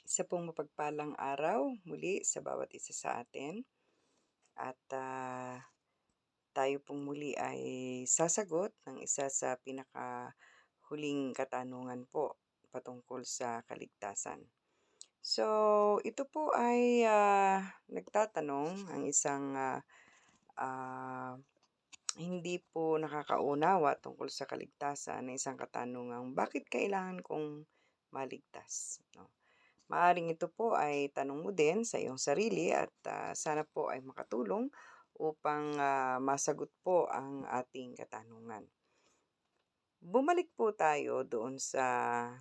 Isa pong mapagpalang araw muli sa bawat isa sa atin at tayo pong muli ay sasagot ng isa sa pinakahuling katanungan po patungkol sa kaligtasan. So, ito po ay nagtatanong ang isang hindi po nakakaunawa tungkol sa kaligtasan na isang katanungang bakit kailangan kong maligtas? No? Maaring ito po ay tanong mo din sa iyong sarili at sana po ay makatulong upang masagot po ang ating katanungan. Bumalik po tayo doon sa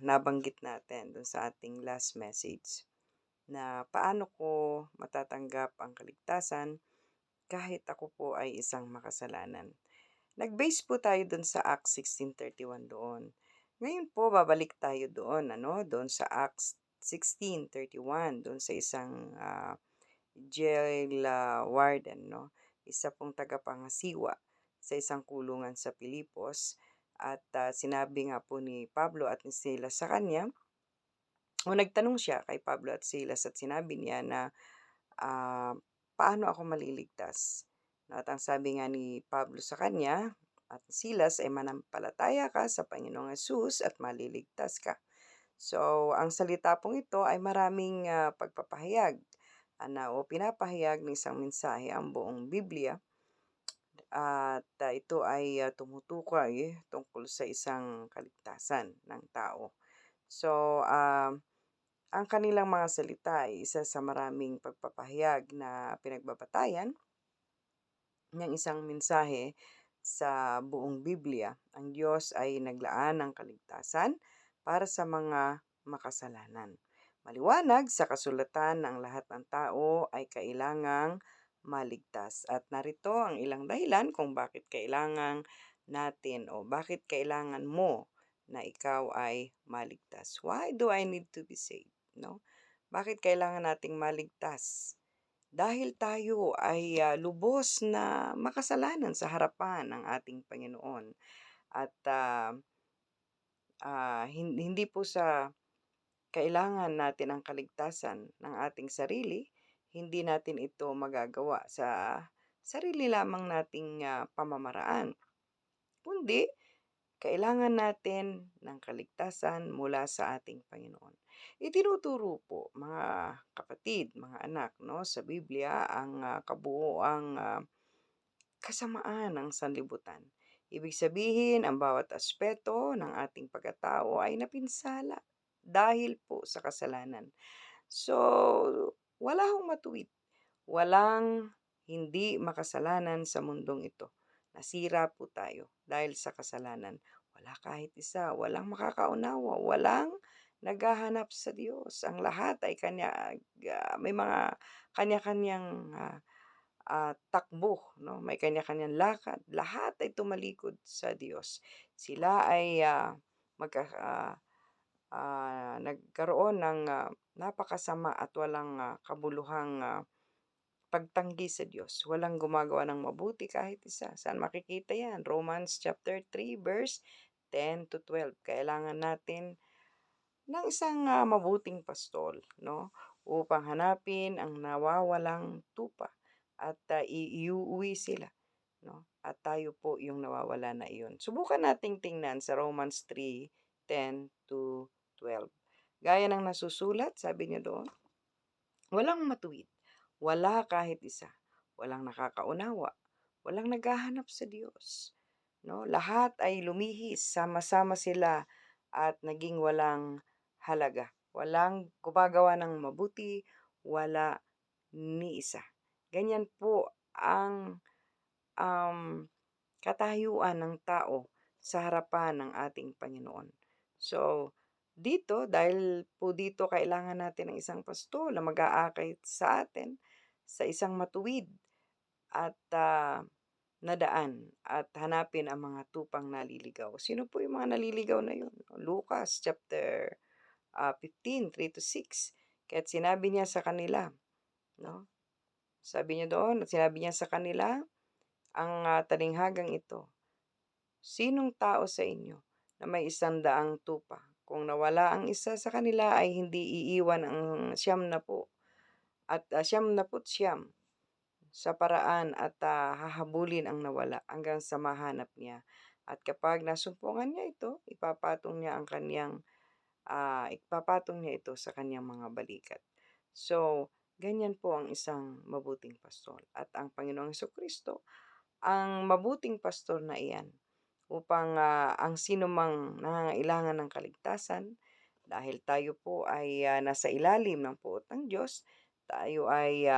nabanggit natin, doon sa ating last message na paano ko matatanggap ang kaligtasan kahit ako po ay isang makasalanan. Nag-base po tayo doon sa Acts 16:31 doon. Ngayon po babalik tayo doon, doon sa Acts 16:31 doon sa isang jail warden, no? Isa pong tagapangasiwa sa isang kulungan sa Pilipos at sinabi nga po ni Pablo at ni Silas sa kanya, o nagtanong siya kay Pablo at Silas at sinabi niya na paano ako maliligtas? No, at ang sabi nga ni Pablo sa kanya at Silas ay manampalataya ka sa Panginoong Hesus at maliligtas ka. So, ang salita pong ito ay maraming pagpapahayag o pinapahayag ng isang mensahe ang buong Biblia at ito ay tumutukoy tungkol sa isang kaligtasan ng tao. So, ang kanilang mga salita ay isa sa maraming pagpapahayag na pinagbabatayan ng isang mensahe sa buong Biblia. Ang Diyos ay naglaan ng kaligtasan para sa mga makasalanan. Maliwanag sa kasulatan na ang lahat ng tao ay kailangang maligtas. At narito ang ilang dahilan kung bakit kailangan natin o bakit kailangan mo na ikaw ay maligtas. Why do I need to be saved? No? Bakit kailangan nating maligtas? Dahil tayo ay lubos na makasalanan sa harapan ng ating Panginoon at hindi po sa kailangan natin ang kaligtasan ng ating sarili, hindi natin ito magagawa sa sarili lamang nating pamamaraan, kundi kailangan natin ng kaligtasan mula sa ating Panginoon. Itinuturo po mga kapatid, mga anak, no, sa Biblia ang kabuuang kasamaan ng sanlibutan. Ibig sabihin, ang bawat aspeto ng ating pagkatao ay napinsala dahil po sa kasalanan. So, wala hong matuwid. Walang hindi makasalanan sa mundong ito. Nasira po tayo dahil sa kasalanan. Wala kahit isa, walang makakaunawa, walang naghahanap sa Diyos. Ang lahat ay may mga kanya-kanyang takbo, no? May kanya-kanyang lakad. Lahat ay tumalikod sa Diyos. Sila ay nagkaroon ng napakasama at walang kabuluhang pagtanggi sa Diyos. Walang gumagawa ng mabuti kahit isa. Saan makikita yan? Romans chapter 3 verse 10 to 12. Kailangan natin ng isang mabuting pastol, no? Upang hanapin ang nawawalang tupa at iuwi sila, no? At tayo po yung nawawala na iyon. Subukan nating tingnan sa Romans 3:10 to 12. Gaya ng nasusulat, sabi niya doon, walang matuwid, wala kahit isa, walang nakakaunawa, walang naghahanap sa Diyos. No? Lahat ay lumihis, sama-sama sila at naging walang halaga. Walang gumagawa ng mabuti, wala ni isa. Ganyan po ang katayuan ng tao sa harapan ng ating Panginoon. So, dahil po dito kailangan natin ng isang pastol na mag-aakay sa atin sa isang matuwid at na daan at hanapin ang mga tupang naliligaw. Sino po yung mga naliligaw na yun? Lucas chapter 15, 3 to 6. Kaya't sinabi niya sa kanila, no? Sabi niya doon, at sinabi niya sa kanila, ang talinghagang ito, sinong tao sa inyo na may 100 tupa Kung nawala ang isa sa kanila ay hindi iiwan ang siyam na po at 99 sa paraan at hahabulin ang nawala hanggang sa mahanap niya. At kapag nasumpungan niya ito, ipapatong niya ito sa kanyang mga balikat. So, ganyan po ang isang mabuting pastor. At ang Panginoong Kristo ang mabuting pastor na iyan upang ang sinumang nangangailangan ng kaligtasan, dahil tayo po ay nasa ilalim ng puot ng Diyos, tayo ay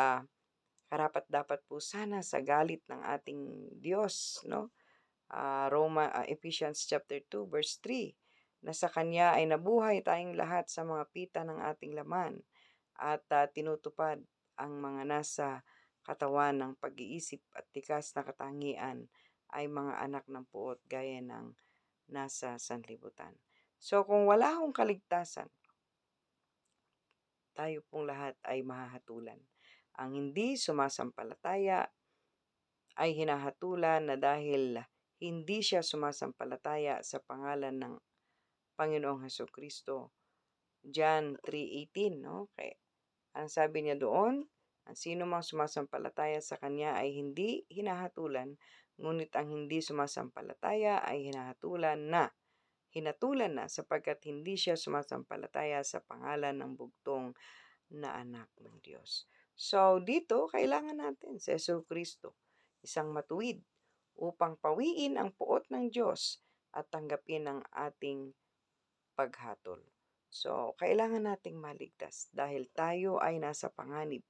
karapat-dapat po sana sa galit ng ating Diyos, no? Ephesians chapter 2 verse 3, na sa kanya ay nabuhay tayong lahat sa mga pita ng ating laman at tinutupad ang mga nasa katawan ng pag-iisip at tikas na katangian ay mga anak ng puot gaya ng nasa sanlibutan. So kung wala hong kaligtasan, tayo pong lahat ay mahahatulan. Ang hindi sumasampalataya ay hinahatulan na dahil hindi siya sumasampalataya sa pangalan ng Panginoong Hesukristo. John 3:18, no? Ang sabi niya doon, ang sino mang sumasampalataya sa kanya ay hindi hinahatulan, ngunit ang hindi sumasampalataya ay hinatulan na sapagkat hindi siya sumasampalataya sa pangalan ng bugtong na anak ng Diyos. So dito, kailangan natin si Kristo, isang matuwid, upang pawiin ang puot ng Diyos at tanggapin ang ating paghatol. So, kailangan nating maligtas dahil tayo ay nasa panganib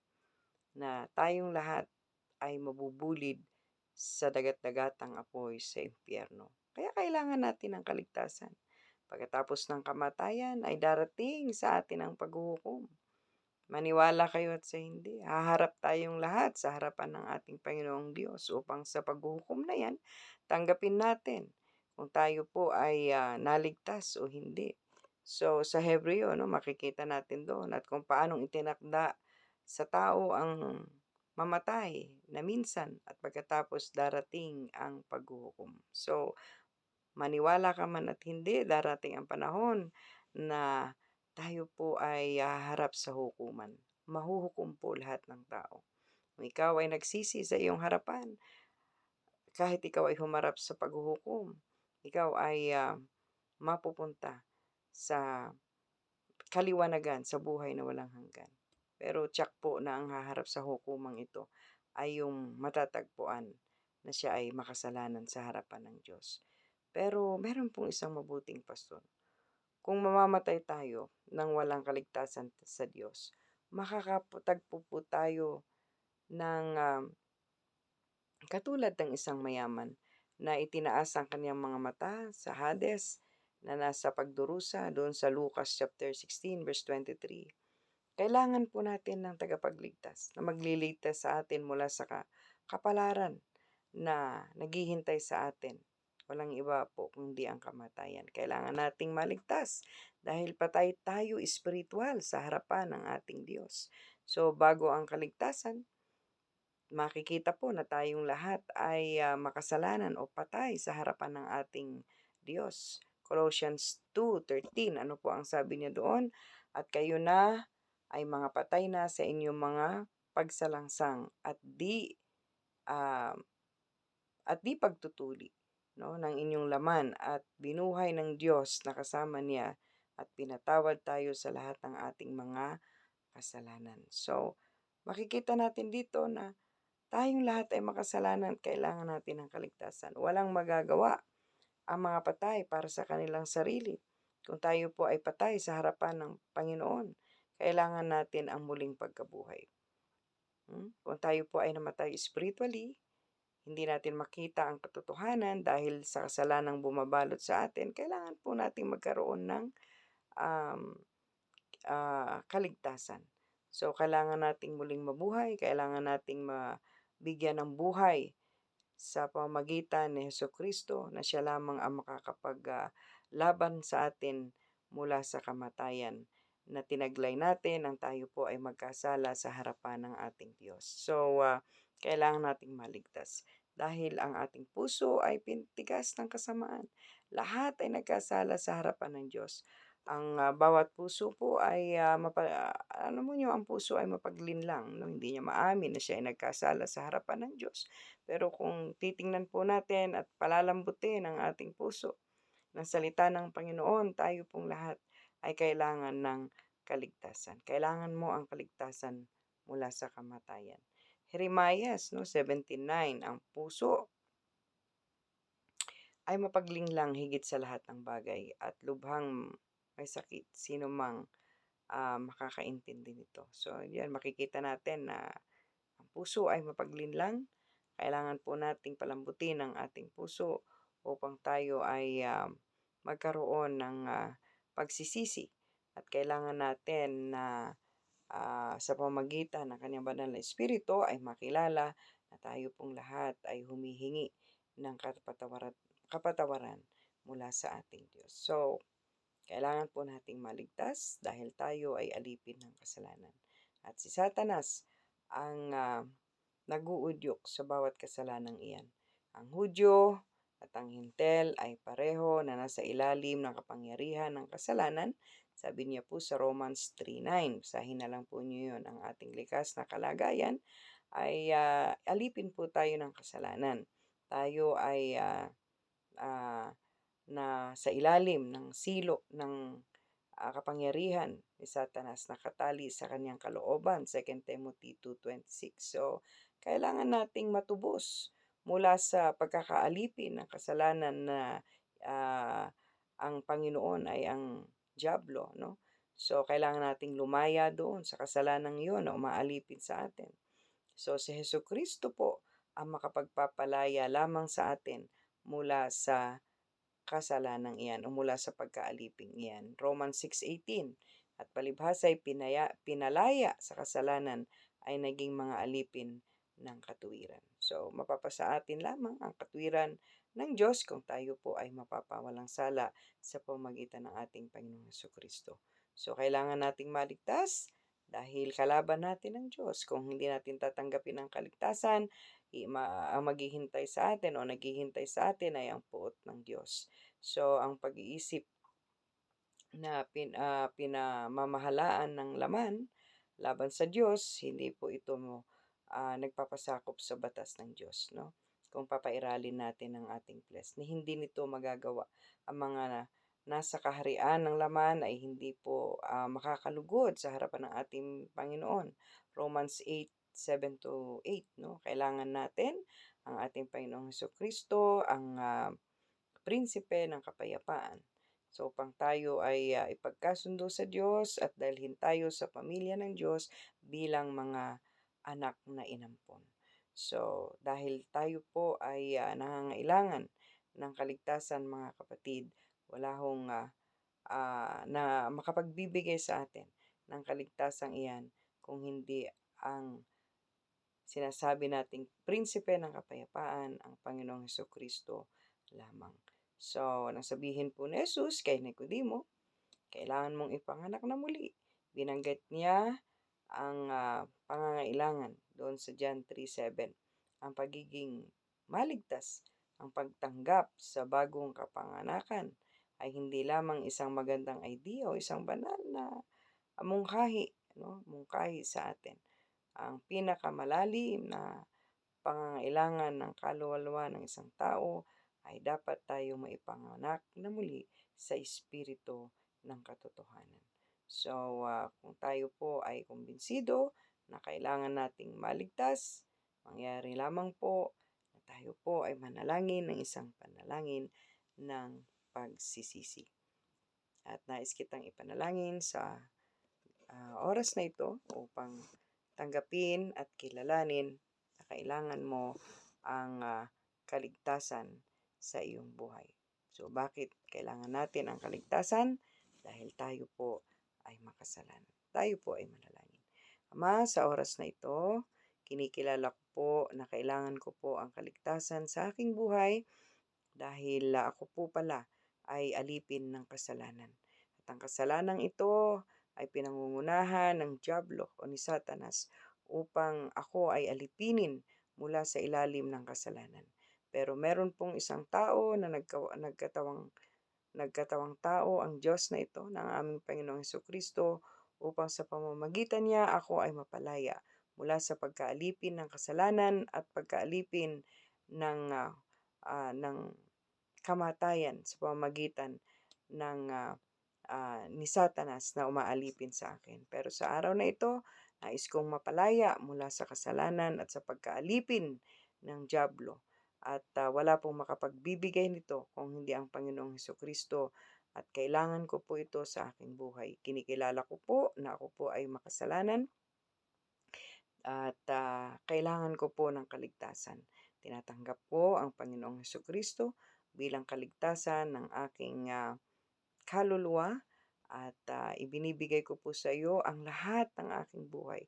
na tayong lahat ay mabubulid sa dagat-dagatang apoy sa impyerno. Kaya kailangan natin ng kaligtasan. Pagkatapos ng kamatayan ay darating sa atin ang paghuhukom. Maniwala kayo at sa hindi, haharap tayong lahat sa harapan ng ating Panginoong Diyos upang sa paghuhukom na yan, tanggapin natin kung tayo po ay naligtas o hindi. So sa Hebreo, no, makikita natin doon at kung paanong itinakda sa tao ang mamatay na minsan at pagkatapos darating ang paghuhukom. So maniwala ka man at hindi, darating ang panahon na tayo po ay haharap sa hukuman. Mahuhukom po lahat ng tao. Kung ikaw ay nagsisi sa iyong harapan, kahit ikaw ay humarap sa paghuhukom, ikaw ay mapupunta sa kaliwanagan, sa buhay na walang hanggan. Pero tiyak po na ang haharap sa hukumang ito ay yung matatagpuan na siya ay makasalanan sa harapan ng Diyos. Pero meron pong isang mabuting pastor. Kung mamamatay tayo nang walang kaligtasan sa Diyos, makakatagpo po tayo ng katulad ng isang mayaman na itinaas ang kanyang mga mata sa Hades na nasa pagdurusa doon sa Lucas chapter 16 verse 23. Kailangan po natin ng tagapagligtas na magliligtas sa atin mula sa kapalaran na naghihintay sa atin. Walang iba po kundi ang kamatayan. Kailangan nating maligtas dahil patay tayo espiritual sa harapan ng ating Diyos. So bago ang kaligtasan, makikita po na tayong lahat ay makasalanan o patay sa harapan ng ating Diyos. Colossians 2:13, ano po ang sabi niya doon? At kayo na ay mga patay na sa inyong mga pagsalangsang ah, at di pagtutuli, no, ng inyong laman at binuhay ng Diyos na kasama niya at pinatawad tayo sa lahat ng ating mga kasalanan. So, makikita natin dito na tayong lahat ay makasalanan at kailangan natin ng kaligtasan. Walang magagawa ang mga patay para sa kanilang sarili. Kung tayo po ay patay sa harapan ng Panginoon, kailangan natin ang muling pagkabuhay. Kung tayo po ay namatay spiritually, hindi natin makita ang katotohanan dahil sa kasalanang bumabalot sa atin, kailangan po natin magkaroon ng um, kaligtasan. So, kailangan nating muling mabuhay, kailangan nating mabigyan ng buhay sa pamamagitan ni Kristo na siya lamang ang makakapaglaban sa atin mula sa kamatayan na tinaglay natin ang tayo po ay magkasala sa harapan ng ating Diyos. So, kailangan nating maligtas dahil ang ating puso ay pintigas ng kasamaan. Lahat ay nagkasala sa harapan ng Diyos. Ang bawat puso po ay, alam mo niyo ang puso ay mapaglinlang 'no, hindi niya maamin na siya ay nagkasala sa harapan ng Diyos. Pero kung titingnan po natin at palalambutin ang ating puso ng salita ng Panginoon, tayo pong lahat ay kailangan ng kaligtasan. Kailangan mo ang kaligtasan mula sa kamatayan. Jeremias 'no, 17:9, ang puso ay mapaglinlang higit sa lahat ng bagay at lubhang may sakit sino mang, makakaintindi nito. So 'yan makikita natin na ang puso ay mapaglinlang. Kailangan po nating palambutin ang ating puso upang tayo ay, magkaroon ng, pagsisisi at kailangan natin na, sa pamamagitan ng kanyang banal na espiritu ay makilala na tayo pong lahat ay humihingi ng kapatawaran mula sa ating Diyos. So, kailangan po nating maligtas dahil tayo ay alipin ng kasalanan. At si Satanas ang, nag-uudyok sa bawat kasalanang iyan. Ang Hudyo at ang Hintel ay pareho na nasa ilalim ng kapangyarihan ng kasalanan. Sabi niya po sa Romans 3:9, basahin na lang po niyo yun, ang ating likas na kalagayan ay, alipin po tayo ng kasalanan. Tayo ay, ah, na sa ilalim ng silo ng, kapangyarihan ni Satanas, nakatali sa kanyang kalooban, 2 Timothy 2:26. So, kailangan nating matubos mula sa pagkakaalipin ng kasalanan na, ah, ang Panginoon ay ang diablo 'no. So, kailangan nating lumaya doon sa kasalanang iyon na umaalipin sa atin. So, si Jesucristo po ang makapagpapalaya lamang sa atin mula sa kasalanang iyan o mula sa pagkaaliping iyan. Romans 6:18, at palibhasa'y pinalaya sa kasalanan ay naging mga alipin ng katuwiran. So, mapapasa atin lamang ang katuwiran ng Diyos kung tayo po ay mapapawalang sala sa pamamagitan ng ating Panginoong Jesucristo. So, kailangan nating maligtas dahil kalaban natin ang Diyos. Kung hindi natin tatanggapin ang kaligtasan, ang maghihintay sa atin o naghihintay sa atin ay ang puot ng Diyos. So, ang pag-iisip na pinamamahalaan ng laman laban sa Diyos, hindi po ito nagpapasakop sa batas ng Diyos, no? Kung papairalin natin ang ating flesh, ni hindi nito magagawa. Ang mga nasa kaharian ng laman ay hindi po makakalugod sa harapan ng ating Panginoon. Romans 8:7-8, no? Kailangan natin ang ating Panginoong Kristo, ang prinsipe ng kapayapaan. So, upang tayo ay ipagkasundo sa Diyos at dalhin tayo sa pamilya ng Diyos bilang mga anak na inampon. So, dahil tayo po ay nangangailangan ng kaligtasan mga kapatid, wala hong na makapagbibigay sa atin ng kaligtasan iyan kung hindi ang sinasabi nating prinsipe ng kapayapaan, ang Panginoong Kristo lamang. So, nang sabihin po ni Jesus kay Nicodemo, kailangan mong ipanganak na muli. Binanggit niya ang pangangailangan doon sa John 3:7, ang pagiging maligtas, ang pagtanggap sa bagong kapanganakan ay hindi lamang isang magandang idea o isang banal na mungkahi, no? Mungkahi sa atin. Ang pinakamalalim na pangangailangan ng kaluluwa ng isang tao ay dapat tayong maipanganak na muli sa espiritu ng katotohanan. So, kung tayo po ay kumbinsido na kailangan nating maligtas, mangyari lamang po na tayo po ay manalangin ng isang panalangin ng pagsisisi. At nais kitang ipanalangin sa oras na ito upang tanggapin at kilalanin na kailangan mo ang kaligtasan sa iyong buhay. So, bakit kailangan natin ang kaligtasan? Dahil tayo po ay makasalanan. Tayo po ay manalangin. Ama, sa oras na ito, kinikilala ko po na kailangan ko po ang kaligtasan sa aking buhay dahil ako po pala ay alipin ng kasalanan. At ang kasalanang ito ay pinangungunahan ng diablo o ni Satanas upang ako ay alipinin mula sa ilalim ng kasalanan. Pero meron pong isang tao na nagkatawang nagkatawang tao ang Diyos na ito ng aming Panginoong Hesukristo upang sa pamamagitan niya ako ay mapalaya mula sa pagkaalipin ng kasalanan at pagkaalipin ng, ng kamatayan sa pamamagitan ng, ni Satanas na umaalipin sa akin. Pero sa araw na ito, nais kong mapalaya mula sa kasalanan at sa pagkaalipin ng dyablo. At wala pong makapagbibigay nito kung hindi ang Panginoong Hesukristo at kailangan ko po ito sa aking buhay. Kinikilala ko po na ako po ay makasalanan at kailangan ko po ng kaligtasan. Tinatanggap ko ang Panginoong Hesukristo bilang kaligtasan ng aking kaluluwa at ibinibigay ko po sa iyo ang lahat ng aking buhay.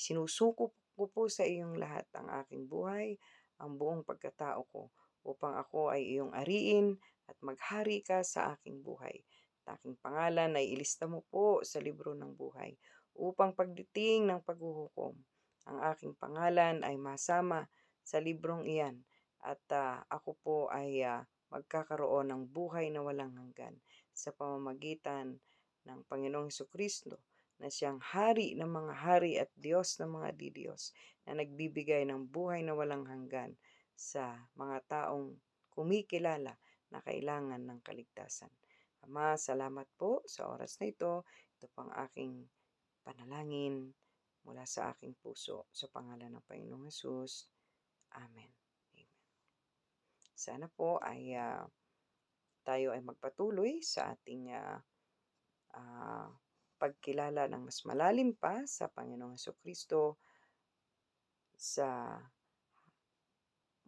Sinusuko ko po sa iyong lahat ang aking buhay, ang buong pagkatao ko, upang ako ay iyong ariin at maghari ka sa aking buhay. At aking pangalan ay ilista mo po sa libro ng buhay, upang pagdating ng paghuhukom, ang aking pangalan ay masama sa librong iyan at ako po ay magkakaroon ng buhay na walang hanggan sa pamamagitan ng Panginoong Hesukristo na siyang hari ng mga hari at Diyos ng mga didiyos na nagbibigay ng buhay na walang hanggan sa mga taong kumikilala na kailangan ng kaligtasan. Ama, salamat po sa oras na ito. Ito pang aking panalangin mula sa aking puso sa pangalan ng Panginoong Hesus. Amen. Amen. Sana po ay tayo ay magpatuloy sa ating pagkilala ng mas malalim pa sa Panginoong Hesukristo sa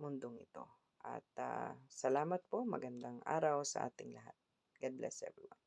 mundong ito. At salamat po, magandang araw sa ating lahat. God bless everyone.